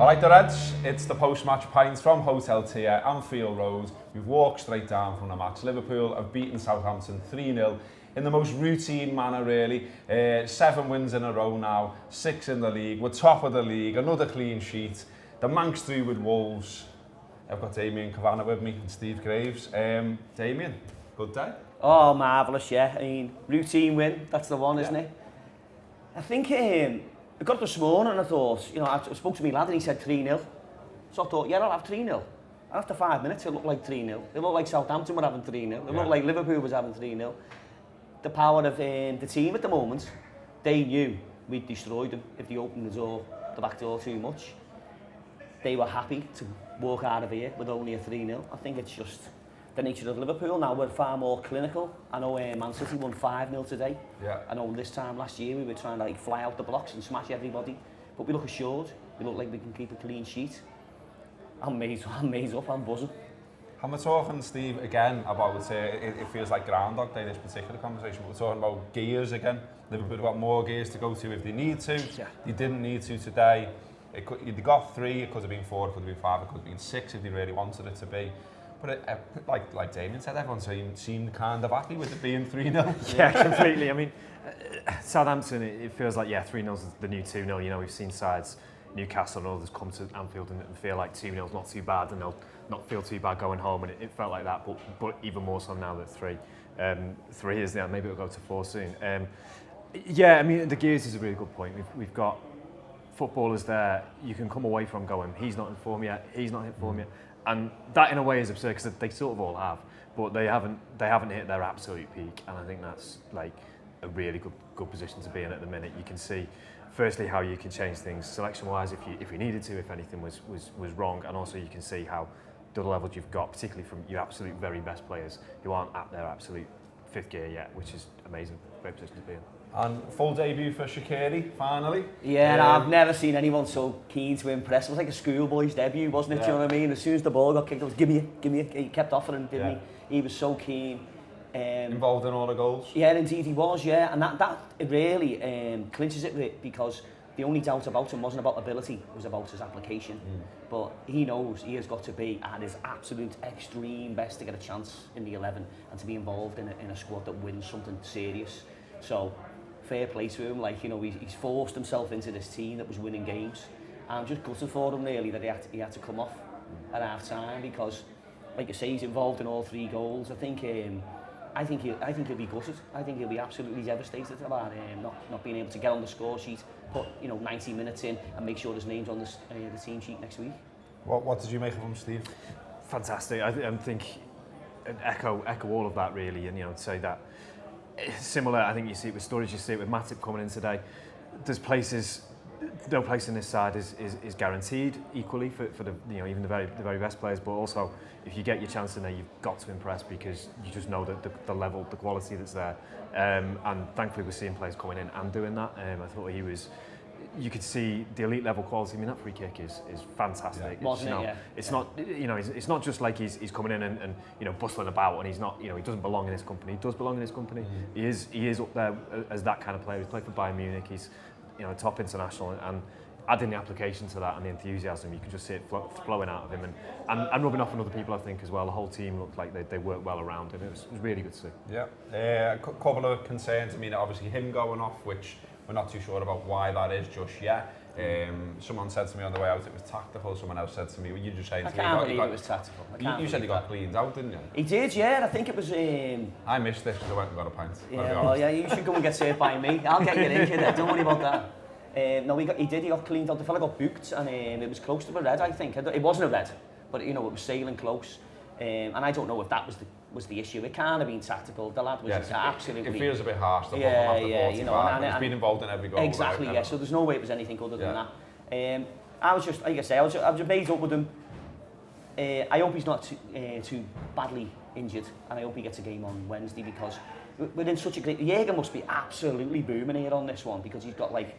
Alright the Reds, it's the post-match pints from Hotel Tier, Anfield Road. We've walked straight down from the match. Liverpool have beaten Southampton 3-0 in the most routine manner really. 7 wins in a row now, 6 in the league. We're top of the league, another clean sheet. The Manx through with Wolves. I've got Damien Cavanagh with me and Steve Graves. Damien, good day? Oh, marvellous, yeah. I mean, routine win, that's the one, isn't it? I think I got up this morning and I thought, you know, I spoke to my lad and he said 3-0. So I thought, yeah, I'll have 3-0. After 5 minutes, it looked like 3-0. It looked like Southampton were having 3-0. It looked like Liverpool was having 3-0. The power of the team at the moment, they knew we'd destroyed them if they opened the back door too much. They were happy to walk out of here with only a 3-0. I think it's just the nature of Liverpool. Now we're far more clinical. I know Man City won 5-0 today. Yeah. I know this time last year we were trying to fly out the blocks and smash everybody. But we look assured. We look like we can keep a clean sheet. I'm made up, I'm buzzing. And we're talking, Steve, again about, it feels like Groundhog Day, this particular conversation. We're talking about gears again. Liverpool have got more gears to go to if they need to. Yeah. They didn't need to today. They got 3, it could have been 4, it could have been 5, it could have been 6 if they really wanted it to be. But like Damien said, everyone seemed kind of happy with it being 3-0. Yeah, completely. I mean, Southampton, it feels like, 3-0 is the new 2-0. You know, we've seen sides, Newcastle and others come to Anfield and feel like 2-0 is not too bad and they'll not feel too bad going home, and it felt like that, but even more so now that 3. 3 is there, maybe it'll go to 4 soon. Yeah, I mean, the gears is a really good point. We've got footballers there you can come away from going, he's not in form yet, he's not in form yet. And that in a way is absurd because they sort of all have, but they haven't hit their absolute peak, and I think that's like a really good position to be in at the minute. You can see firstly how you can change things selection-wise if you needed to, if anything was wrong, and also you can see how the levels you've got, particularly from your absolute very best players who aren't at their absolute 5th gear yet, which is amazing. Great position to be in. And full debut for Shaqiri, finally. Yeah, I've never seen anyone so keen to impress. It was like a schoolboy's debut, wasn't it? Do you know what I mean? As soon as the ball got kicked, it was give me it. He kept offering, didn't he? He was so keen. Involved in all the goals? Yeah, indeed he was, yeah. And that it really clinches it because the only doubt about him wasn't about ability, it was about his application. But he knows he has got to be at his absolute extreme best to get a chance in the 11 and to be involved in a squad that wins something serious. So, fair play to him, like, you know, he's forced himself into this team that was winning games. And I'm just gutted for him really that he had to come off at half time because, like you say, he's involved in all 3 goals. I think he'll be gutted. I think he'll be absolutely devastated about not being able to get on the score sheet, put 90 minutes in, and make sure his name's on the team sheet next week. What did you make of him, Steve? Fantastic. I think echo all of that really, and say that. Similar, I think you see it with Sturridge, you see it with Matip coming in today. There's places, no place in this side is guaranteed equally for the even the very best players. But also, if you get your chance in there, you've got to impress because you just know that the level, the quality that's there. And thankfully, we're seeing players coming in and doing that. I thought he was. You could see the elite level quality. I mean, that free kick is fantastic. Yeah. Wasn't it? Yeah. It's not it's not just like he's coming in and bustling about and he's not he doesn't belong in this company. He does belong in this company. He is up there as that kind of player. He's played for Bayern Munich. He's a top international, and adding the application to that and the enthusiasm, you can just see it flowing out of him and rubbing off on other people. I think as well. The whole team looked like they worked well around him. It was really good to see. Yeah, a couple of concerns. I mean, obviously him going off, which we're not too sure about why that is just yet. Someone said to me on the way out it was tactical. Someone else said to me, well, you just saying to me, I can't believe it was tactical. You said he got cleaned out, didn't you? He did, yeah. I think it was. I missed this because I went and got a pint. Yeah, well, yeah. You should go and get served by me. I'll get you in, kid. Don't worry about that. No, he got cleaned out. The fella got booked, and it was close to a red. I think it wasn't a red, but it was sailing close. And I don't know if that was the issue. It can't have been tactical. The lad was absolutely. It feels a bit harsh. He's been involved in every goal. Exactly, yeah. So there's no way it was anything other than that. I was just, like I say, I was just made up with him. I hope he's not too badly injured, and I hope he gets a game on Wednesday because we're in such a great. Jäger must be absolutely booming here on this one because he's got like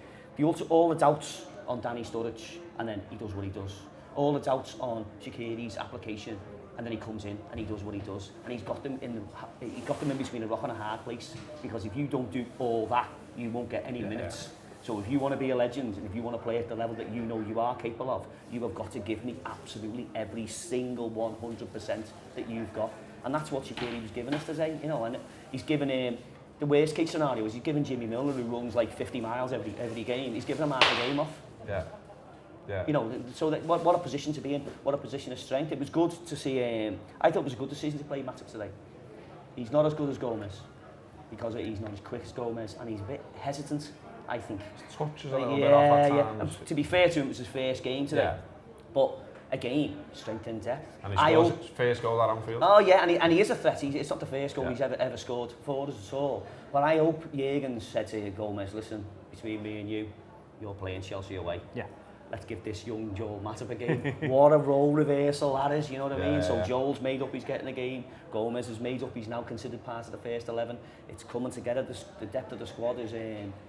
all the doubts on Danny Sturridge, and then he does what he does. All the doubts on Shaqiri's application. And then he comes in and he does what he does, and he's got them in between a rock and a hard place because if you don't do all that, you won't get any minutes. So if you want to be a legend, and if you want to play at the level that you know you are capable of, you have got to give me absolutely every single 100% that you've got. And that's what Shaqiri was giving us today, you know, and he's given him, the worst case scenario is he's giving Jimmy Miller, who runs like 50 miles every game, he's giving him half a game off. Yeah. Yeah. You know, so that, what a position to be in, what a position of strength. It was good to see, I thought it was a good decision to play Matip today. He's not as good as Gomez, because he's not as quick as Gomez, and he's a bit hesitant, I think. Touches a little bit off at times. To be fair to him, it was his first game today. Yeah. But again, strength and depth. And he scores his first goal at Anfield. Oh yeah, and he is a threat. It's not the first goal he's ever scored for us at all. But I hope Jürgen said to Gomez, listen, between me and you, you're playing Chelsea away. Yeah. Let's give this young Joel Matip a game. What a role reversal that is, you know what I mean? So Joel's made up, he's getting a game. Gomez has made up, he's now considered part of the first 11. It's coming together, the depth of the squad is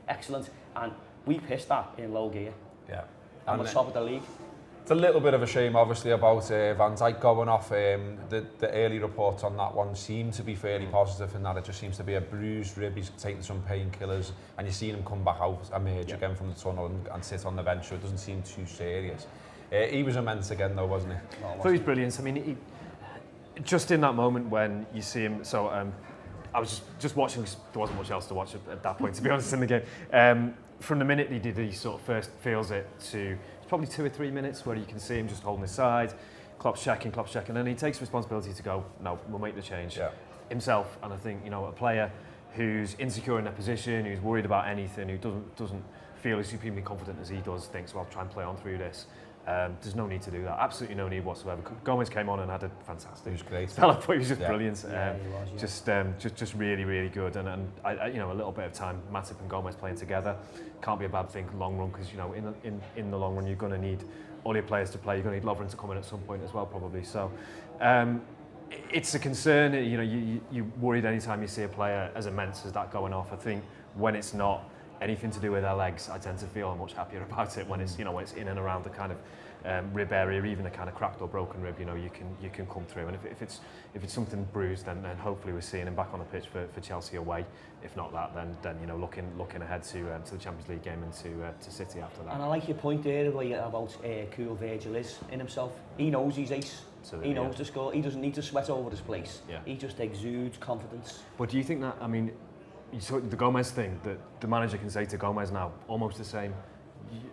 excellent. And we pissed that in low gear. Yeah. And we're top of the league. It's a little bit of a shame, obviously, about Van Dijk going off. The early reports on that one seem to be fairly positive, in that it just seems to be a bruised rib. He's taking some painkillers, and you've seen him come back out, emerge again from the tunnel and sit on the bench, so it doesn't seem too serious. He was immense again, though, wasn't he? I thought he was brilliant. I mean, just in that moment when you see him, so I was just watching, because there wasn't much else to watch at that point, to be honest, in the game. From the minute he did, he sort of first feels it to probably 2 or 3 minutes where you can see him just holding his side, Klopp's checking, and then he takes responsibility to go, no, we'll make the change himself. And I think, you know, a player who's insecure in their position, who's worried about anything, who doesn't feel as supremely confident as he does, thinks, well, I'll try and play on through this. There's no need to do that. Absolutely no need whatsoever. Gomez came on and had a fantastic. He was great. Spell. I thought he was just brilliant. He was, Just really, really good. And I, you know, a little bit of time, Matip and Gomez playing together can't be a bad thing long run, because, you know, in the long run you're going to need all your players to play. You're going to need Lovren to come in at some point as well, probably. So it's a concern. You know, you're worried anytime you see a player as immense as that going off. I think when it's not anything to do with their legs, I tend to feel much happier about it when it's, you know, when it's in and around the kind of rib area, even a kind of cracked or broken rib. You know, you can come through, and if it's something bruised, then hopefully we're seeing him back on the pitch for Chelsea away. If not that, then you know, looking ahead to the Champions League game and to City after that. And I like your point there about cool Virgil is in himself. He knows he's ace. He knows to score. He doesn't need to sweat over this place. Yeah. He just exudes confidence. But do you think that, I mean, you saw the Gomez thing, that the manager can say to Gomez now, almost the same,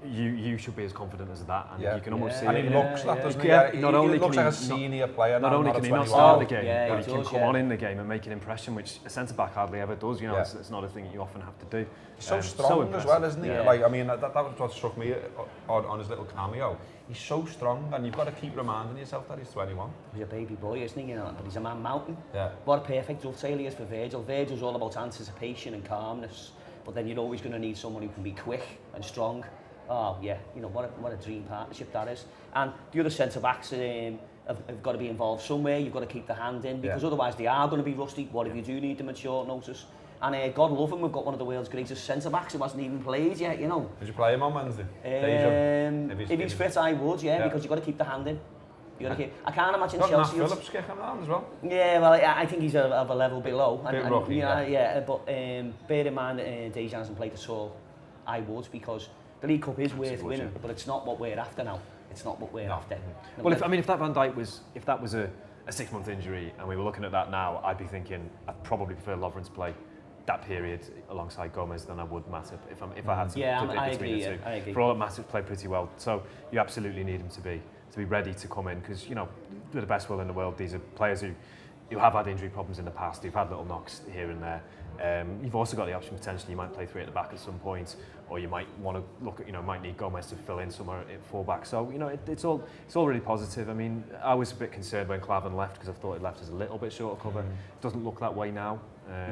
you should be as confident as that, and you can almost see and it. And he looks that, doesn't he? Not only he looks can like he a senior player, not only can he not start the game, but he can come on in the game and make an impression, which a centre-back hardly ever does. You know, it's not a thing that you often have to do. He's so strong as well, isn't he? Like, I mean, that was what struck me on his little cameo. He's so strong, and you've got to keep reminding yourself that he's 21. He's a baby boy, isn't he? You know, but he's a man mountain. Yeah. What a perfect dovetail he is for Virgil. Virgil's all about anticipation and calmness, but then you're always going to need someone who can be quick and strong. Oh yeah, you know, what a dream partnership that is. And the other centre-backs have got to be involved somewhere. You've got to keep the hand in, because otherwise they are going to be rusty. What if you do need them at short notice? And God love him, we've got one of the world's greatest centre-backs who hasn't even played yet, you know. Did you play him on Wednesday? If he's fit, I would, because you've got to keep the hand in. You got to keep. I can't imagine Chelsea. Matt Phillips kicking around as well. Yeah, well, I think he's of a level below. Rookie, but bear in mind that Dejan hasn't played at all. I would, because the League Cup is worth winning, but it's not what we're after now. It's not what we're after. Well, if that Van Dijk was, if that was a 6-month injury and we were looking at that now, I'd be thinking I'd probably prefer Lovren to play that period alongside Gomez than I would Matip if I had to pick between the two. I agree. For all that, Matip played pretty well, so you absolutely need him to be ready to come in, because, you know, with the best will in the world, these are players who have had injury problems in the past, who've had little knocks here and there. You've also got the option potentially you might play 3 at the back at some point, or you might want to look at, you know, might need Gomez to fill in somewhere at full back. So, you know, it's all really positive. I mean, I was a bit concerned when Klavan left, because I thought he left us a little bit short of cover. It doesn't look that way now.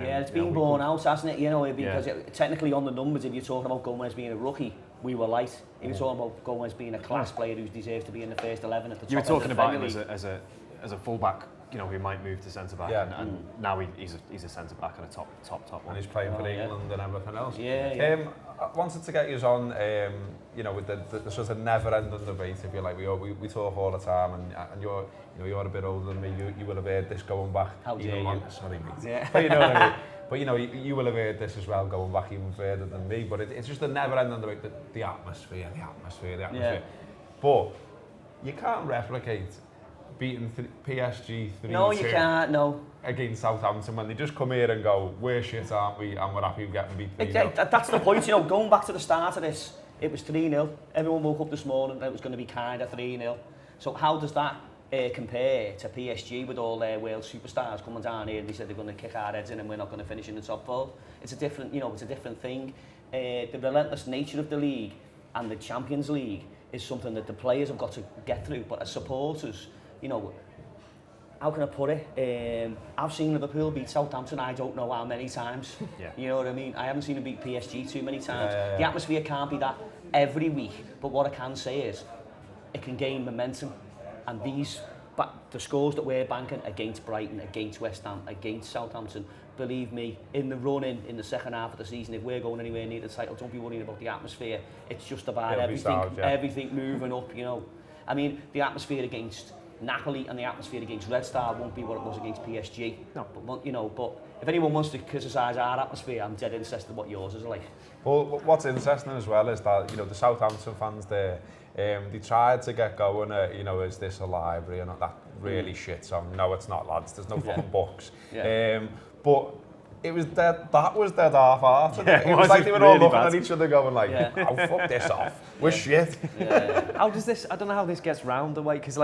It's been borne out, hasn't it? You know, because technically on the numbers, if you're talking about Gomez being a rookie, we were light. If you're talking about Gomez being a class player who's deserved to be in the first 11 at the top. You were talking about him as a full back who might move to centre back, and now he's a centre back and a top one. And he's playing for England and everything else. Yeah. I wanted to get you on, with the sort of never-ending debate, if you like. We talk all the time, and you're a bit older than me. You will have heard this going back. How dare you? Sorry, mate. Yeah. But you know what I mean. But you will have heard this as well, going back even further than me. But it's just a never-ending debate. The atmosphere. Yeah. But you can't replicate beating PSG 3-2. No, you can't. No. Against Southampton when they just come here and go, we're shit, aren't we? And we're happy getting beat 3-0. That's the point. Going back to the start of this, it was 3-0. Everyone woke up this morning and it was going to be kind of 3-0. So how does that compare to PSG with all their world superstars coming down here and they said they're going to kick our heads in and we're not going to finish in the top 4? It's a different, it's a different thing. The relentless nature of the league and the Champions League is something that the players have got to get through. But as supporters, how can I put it? I've seen Liverpool beat Southampton, I don't know how many times. Yeah. You know what I mean? I haven't seen them beat PSG too many times. Yeah. The atmosphere can't be that every week. But what I can say is, it can gain momentum. And the scores that we're banking against Brighton, against West Ham, against Southampton, believe me, in the run-in, in the second half of the season, if we're going anywhere near the title, don't be worrying about the atmosphere. It's just about everything moving up, I mean, the atmosphere against Napoli and the atmosphere against Red Star won't be what it was against PSG. No. But if anyone wants to criticise our atmosphere, I'm dead interested in what yours is like. Well, what's interesting as well is that, the Southampton fans there, they tried to get going at, is this a library and that really shit song? No, it's not, lads. There's no fucking books. Yeah. But it was dead. That was dead half-hearted. Yeah, it was like they were all really looking bad. at each other, going like, "Oh, fuck this off. We're shit." Yeah. How does this? I don't know how this gets round the way, because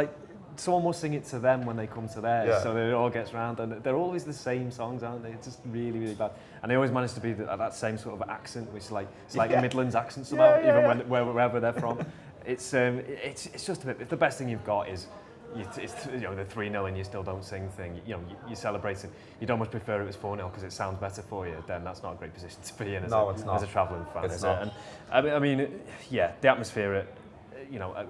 someone will sing it to them when they come to theirs, so it all gets round, and they're always the same songs, aren't they? It's just really, really bad, and they always manage to be that same sort of accent, which it's like a Midlands accent somehow, wherever they're from. It's just a bit. If the best thing you've got is it's the 3-0 and you still don't sing thing, you're celebrating. You'd almost prefer it was 4-0 because it sounds better for you. Then that's not a great position to be in as a travelling fan. It's not. And I mean, the atmosphere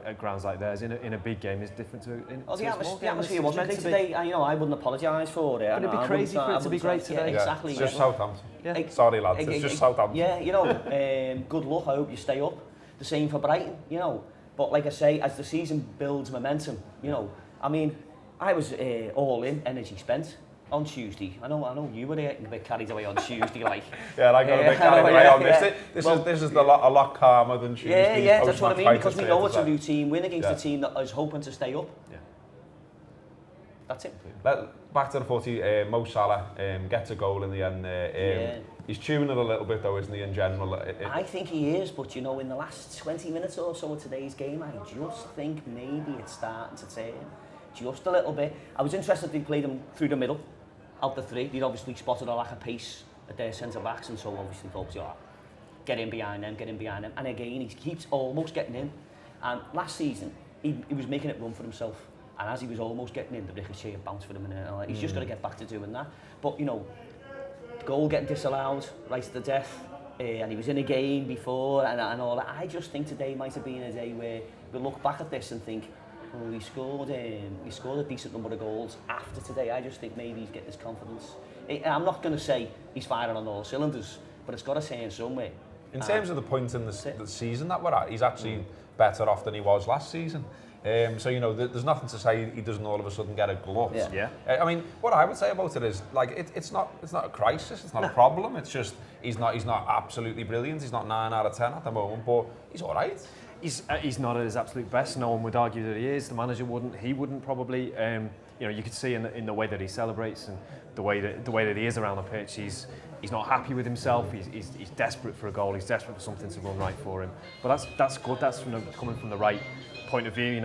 at grounds like theirs in a big game is different to a small game. The atmosphere wasn't great today. I wouldn't apologise for it. But it'd be crazy for it to be great today. Yeah, exactly. It's just Southampton. Yeah. Sorry, lads. It's just Southampton. Yeah, good luck. I hope you stay up. The same for Brighton, But like I say, as the season builds momentum, I mean, I was all in, energy spent on Tuesday. I know you were getting a bit carried away on Tuesday, like. Yeah, I got a bit carried away on this. This is a lot calmer than Tuesday. Yeah, that's what I mean, because we know it's a routine win against a team that is hoping to stay up. Yeah. That's it. Back to the footy, Mo Salah gets a goal in the end. He's tuning it a little bit though, isn't he, in general? I think he is, but in the last 20 minutes or so of today's game, I just think maybe it's starting to turn. Just a little bit. I was interested they played him through the middle, out the three. They'd obviously spotted a lack of pace at their centre-backs, and so obviously thought, get in behind them. And again, he keeps almost getting in. And last season, he was making it run for himself. And as he was almost getting in, the ricochet bounced for him. And he's just got to get back to doing that. But, the goal getting disallowed right to the death. And he was in a game before and all that. I just think today might have been a day where we look back at this and think, he scored a decent number of goals after today. I just think maybe he's getting his confidence. I'm not going to say he's firing on all cylinders, but it's got to turn somewhere. In terms of the point in the season that we're at, he's actually better off than he was last season. So there's nothing to say he doesn't all of a sudden get a glut. Yeah. I mean, what I would say about it is it's not a crisis. It's not a problem. It's just he's not absolutely brilliant. He's not 9 out of 10 at the moment, but he's all right. He's not at his absolute best. No one would argue that he is. The manager wouldn't. He wouldn't probably. You could see in the way that he celebrates and the way that he is around the pitch. He's not happy with himself. He's desperate for a goal. He's desperate for something to run right for him. But that's good. That's coming from the right point of view.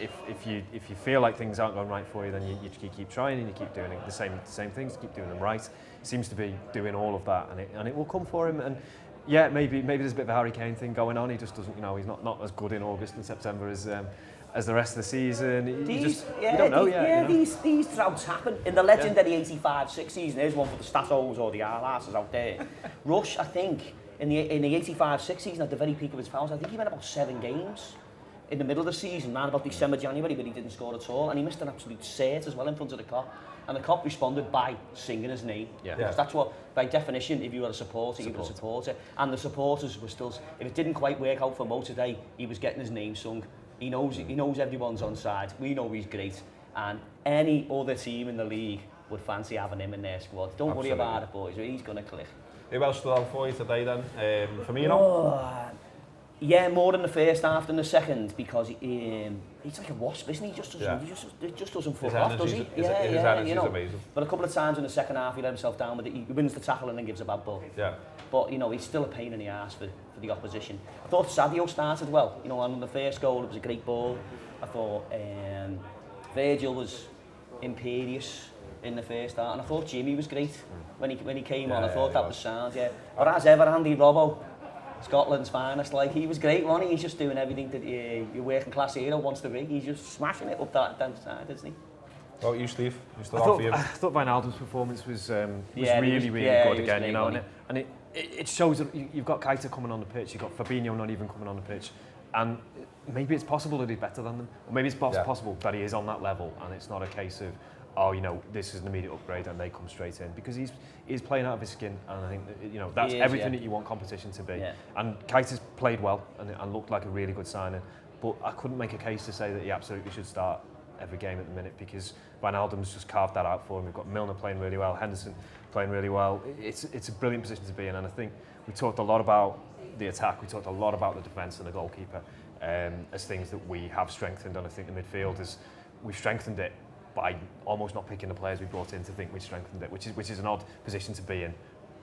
If you feel like things aren't going right for you, then you keep trying and you keep doing the same things. Keep doing them right. He seems to be doing all of that, and it will come for him. And yeah, maybe there's a bit of a Harry Kane thing going on. He just doesn't, he's not as good in August and September as the rest of the season. You don't know yet. These droughts happen. In the legendary 85-6 season, there's one for the Statos or the R-asses out there. Rush, I think, in the 85-6 season, at the very peak of his powers, I think he went about 7 games in the middle of the season, around about December, January, but he didn't score at all, and he missed an absolute cert as well in front of the cop. And the cop responded by singing his name. Yeah. Because that's what, by definition, if you were a supporter, you were a supporter. And the supporters were still, if it didn't quite work out for Mo today, he was getting his name sung. He knows everyone's on side. We know he's great. And any other team in the league would fancy having him in their squad. Don't worry about it, boys. He's going to click. Who else stood out for you today then? Firmino? Oh, yeah, more in the first half than the second, because he's like a wasp, isn't he? He just doesn't fuck off, does he? His energy's amazing. But a couple of times in the second half, he let himself down with it. He wins the tackle and then gives a bad ball. Yeah. But, he's still a pain in the arse for the opposition. I thought Sadio started well. On the first goal, it was a great ball. I thought Virgil was imperious in the first half. And I thought Jimmy was great when he came on. I thought that was sound, yeah. But as ever, Andy Robbo, Scotland's finest, he was great, wasn't he? He's just doing everything that your working class hero wants to be. He's just smashing it up that side, isn't he? What about you, Steve? I thought Wijnaldum's performance was really good again, and it shows that you've got Keita coming on the pitch, you've got Fabinho not even coming on the pitch, and maybe it's possible that he's better than them, or maybe it's possible that he is on that level, and it's not a case of, this is an immediate upgrade and they come straight in, because he's playing out of his skin, and I think that, that's everything that you want competition to be. Yeah. And Keita's played well and looked like a really good signing, but I couldn't make a case to say that he absolutely should start every game at the minute, because Wijnaldum's just carved that out for him. We've got Milner playing really well, Henderson playing really well. It's a brilliant position to be in, and I think we talked a lot about the attack, we talked a lot about the defence and the goalkeeper as things that we have strengthened, and I think the midfield we've strengthened it by almost not picking the players we brought in to think we strengthened it, which is an odd position to be in,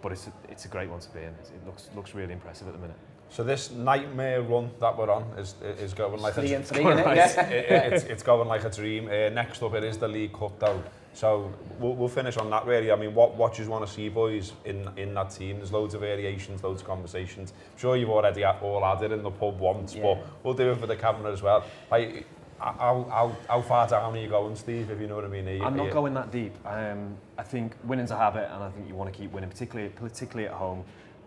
but it's a great one to be in. It looks really impressive at the minute. So this nightmare run that we're on is going like 3 and 3, it's going like a dream. Next up, it is the League Cup though. So we'll finish on that really. I mean, what do you want to see, boys, in that team? There's loads of variations, loads of conversations. I'm sure you've already all had it in the pub once, but we'll do it for the camera as well. How far down are you going, Steve, if you know what I mean? I'm not going that deep. I think winning's a habit, and I think you want to keep winning, particularly at home.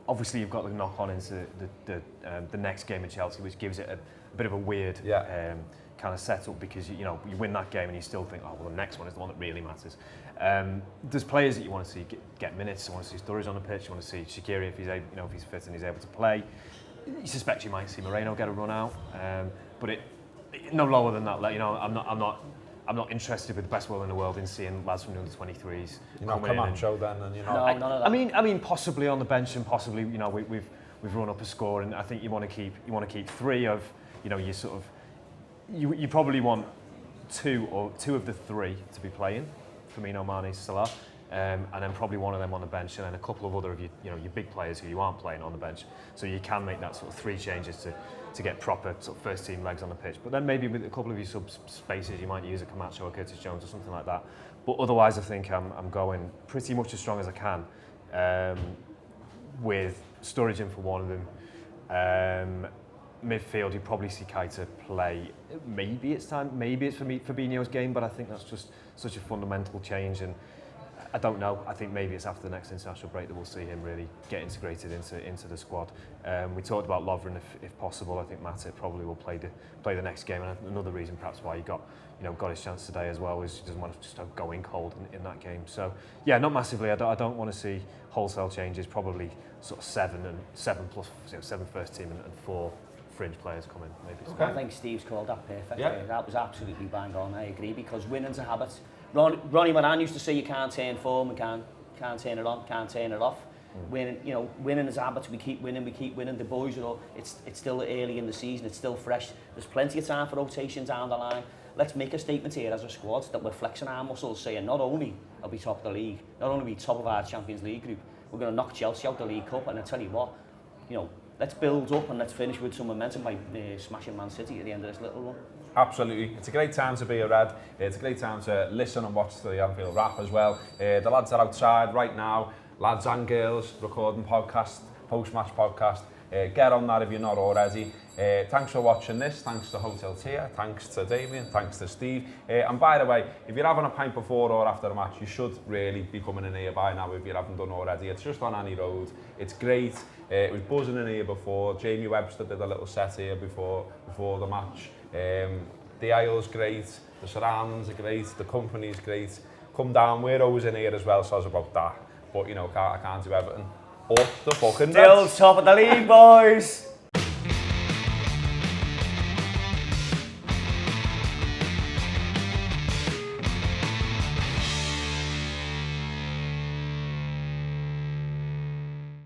Obviously, you've got to knock on into the next game in Chelsea, which gives it a bit of a weird kind of setup, because you win that game and you still think, the next one is the one that really matters. There's players that you want to see get minutes. You want to see Sturridge on the pitch. You want to see Shaqiri if he's fit and he's able to play. You suspect you might see Moreno get a run out, but no lower than that. I'm not interested, with the best will in the world, in seeing lads from the under-23s. You're not Camacho then, and you're not. No, I mean, possibly on the bench, and possibly we've run up a score, and I think you want to keep 3 of you sort of you probably want two of the 3 to be playing, Firmino, Mane, Salah, and then probably one of them on the bench, and then a couple of other of your big players who you aren't playing on the bench. So you can make that sort of 3 changes to get proper sort of first team legs on the pitch. But then maybe with a couple of your sub spaces, you might use a Camacho or Curtis Jones or something like that. But otherwise, I think I'm going pretty much as strong as I can, with Sturridge in for one of them. Midfield, you probably see Keita play. Maybe it's Fabinho's game, but I think that's just such a fundamental change, and I don't know. I think maybe it's after the next international break that we'll see him really get integrated into the squad. We talked about Lovren if possible. I think Matip probably will play the next game, and another reason perhaps why he got his chance today as well is he doesn't want to just go in cold in that game. So yeah, not massively. I don't want to see wholesale changes. Probably sort of 7 plus 7 first team and 4 fringe players come in. Maybe. Okay. I think Steve's called that perfect. Yeah. That was absolutely bang on. I agree, because winning's a habit. Ronnie Moran used to say you can't turn form, and can't turn it on, can't turn it off. Winning is a habit. We keep winning. The boys are all. It's still early in the season. It's still fresh. There's plenty of time for rotations down the line. Let's make a statement here as a squad that we're flexing our muscles, saying not only are we top of the league, not only are we top of our Champions League group, we're going to knock Chelsea out the League Cup. And I tell you what, let's build up and let's finish with some momentum by smashing Man City at the end of this little run. Absolutely. It's a great time to be a Red. It's a great time to listen and watch the Anfield Wrap as well. The lads are outside right now, lads and girls, recording podcast, post-match podcast. Get on that if you're not already. Thanks for watching this. Thanks to Hotel Tia. Thanks to Damien. Thanks to Steve. And by the way, if you're having a pint before or after a match, you should really be coming in here by now if you haven't done already. It's just on Annie Road. It's great. It was buzzing in here before. Jamie Webster did a little set here before the match. The aisle's great. The surroundings are great. The company's great. Come down. We're always in here as well, so it's about that. But, you know, I can't do everything. Up the fucking Still top of the league, boys.